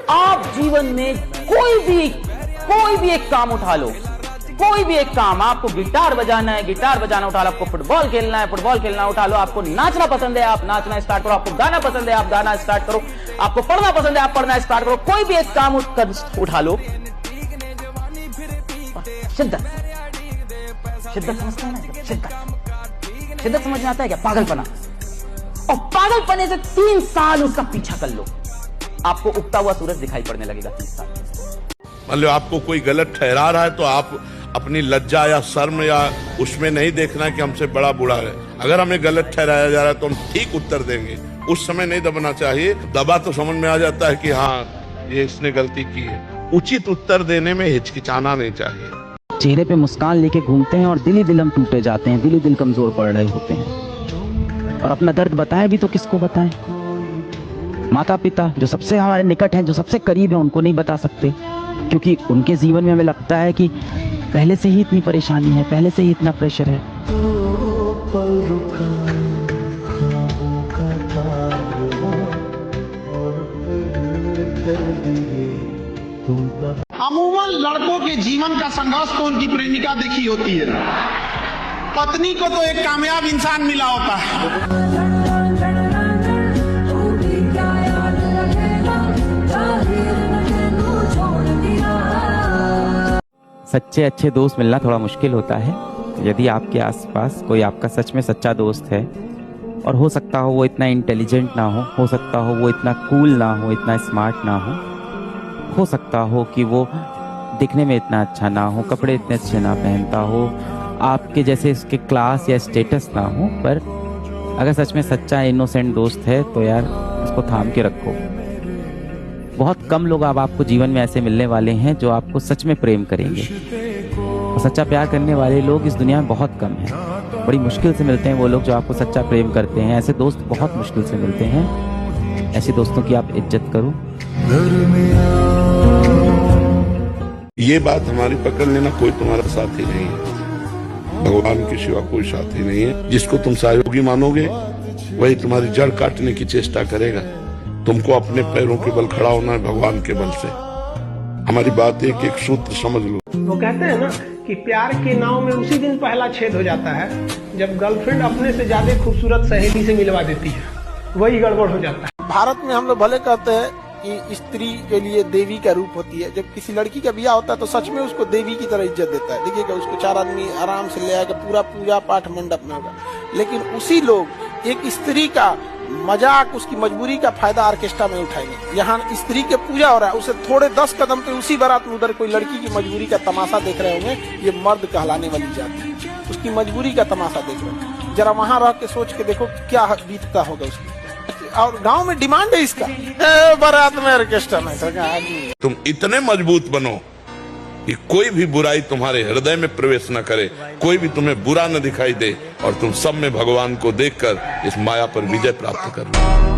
आप जीवन में कोई भी एक काम उठा लो, कोई भी एक काम, आपको गिटार बजाना है, गिटार बजाना उठा लो, आपको फुटबॉल खेलना है, फुटबॉल खेलना उठा लो, आपको नाचना पसंद है, आप नाचना स्टार्ट करो, आपको गाना पसंद है, आप गाना स्टार्ट करो, आपको पढ़ना पसंद है, आप पढ़ना स्टार्ट करो। कोई भी एक काम उठा लो, शिद्दत समझता है ना? शिद्दत समझ में आता है क्या? पागलपना। और पागलपने से 3 साल उसका पीछा कर लो, आपको उगता हुआ सूरज दिखाई पड़ने लगेगा 3 साल। मान लो आपको कोई गलत ठहरा रहा है तो आप अपनी लज्जा या शर्म या उसमें नहीं देखना कि हमसे बड़ा बूढ़ा है। अगर हमें गलत ठहराया जा रहा है तो हम ठीक उत्तर देंगे, उस समय नहीं दबना चाहिए। दबा तो समझ में आ जाता है कि हाँ ये इसने गलती की है। उचित उत्तर देने में हिचकिचाना नहीं चाहिए। चेहरे पे मुस्कान लेके घूमते हैं और दिल ही दिल हम टूटे जाते हैं, दिल ही दिल कमजोर पड़ रहे होते हैं। और अपना दर्द बताएं भी तो किसको बताएं? माता पिता जो सबसे हमारे निकट हैं, जो सबसे करीब हैं, उनको नहीं बता सकते, क्योंकि उनके जीवन में हमें लगता है कि पहले से ही इतनी परेशानी है, पहले से ही इतना प्रेशर है। अमूमन लड़कों के जीवन का संघर्ष तो उनकी प्रेमिका देखी होती है, पत्नी को तो एक कामयाब इंसान मिला होता है। सच्चे अच्छे दोस्त मिलना थोड़ा मुश्किल होता है। यदि आपके आसपास कोई आपका सच में सच्चा दोस्त है, और हो सकता हो वो इतना इंटेलिजेंट ना हो सकता हो वो इतना कूल ना हो, इतना स्मार्ट ना हो सकता हो कि वो दिखने में इतना अच्छा ना हो, कपड़े इतने अच्छे ना पहनता हो, आपके जैसे इसके क्लास या स्टेटस ना हो, पर अगर सच में सच्चा इनोसेंट दोस्त है तो यार उसको थाम के रखो। बहुत कम लोग अब आपको जीवन में ऐसे मिलने वाले हैं जो आपको सच में प्रेम करेंगे, और सच्चा प्यार करने वाले लोग इस दुनिया में बहुत कम हैं। बड़ी मुश्किल से मिलते हैं वो लोग जो आपको सच्चा प्रेम करते हैं। ऐसे दोस्त बहुत मुश्किल से मिलते हैं। ऐसे दोस्तों की आप इज्जत करो। ये बात हमारी पकड़ लेना, कोई तुम्हारा साथी नहीं है, भगवान के सिवा कोई साथी नहीं है। जिसको तुम सहयोगी मानोगे वही तुम्हारी जड़ काटने की चेष्टा करेगा। तुमको अपने पैरों के बल खड़ा होना है, भगवान के बल से। हमारी बात एक सूत्र समझ लो। वो कहते हैं ना कि प्यार के नाव में उसी दिन पहला छेद हो जाता है जब गर्लफ्रेंड अपने से ज्यादा खूबसूरत सहेली से मिलवा देती है, वही गड़बड़ हो जाता है। भारत में हम लोग भले कहते हैं कि स्त्री के लिए देवी का रूप होती है, जब किसी लड़की का ब्याह होता है तो सच में उसको देवी की तरह इज्जत देता है। देखिएगा, उसको 4 आदमी आराम से ले आएगा, पूरा पूजा पाठ मंडप में होगा। लेकिन उसी लोग एक स्त्री का मजाक, उसकी मजबूरी का फायदा ऑर्केस्ट्रा में उठाएंगे। यहाँ स्त्री के पूजा हो रहा है, उसे थोड़े 10 कदम पे उसी बारात में उधर कोई लड़की की मजबूरी का तमाशा देख रहे होंगे। ये मर्द कहलाने वाली जाति है, उसकी मजबूरी का तमाशा देख रहे हैं। जरा वहाँ रह के सोच के देखो क्या बीतता होगा उसकी। और गांव में डिमांड है इसका, बारात में ऑर्केस्ट्रा में। तुम इतने मजबूत बनो कि कोई भी बुराई तुम्हारे हृदय में प्रवेश न करे, कोई भी तुम्हें बुरा न दिखाई दे, और तुम सब में भगवान को देखकर इस माया पर विजय प्राप्त कर लो।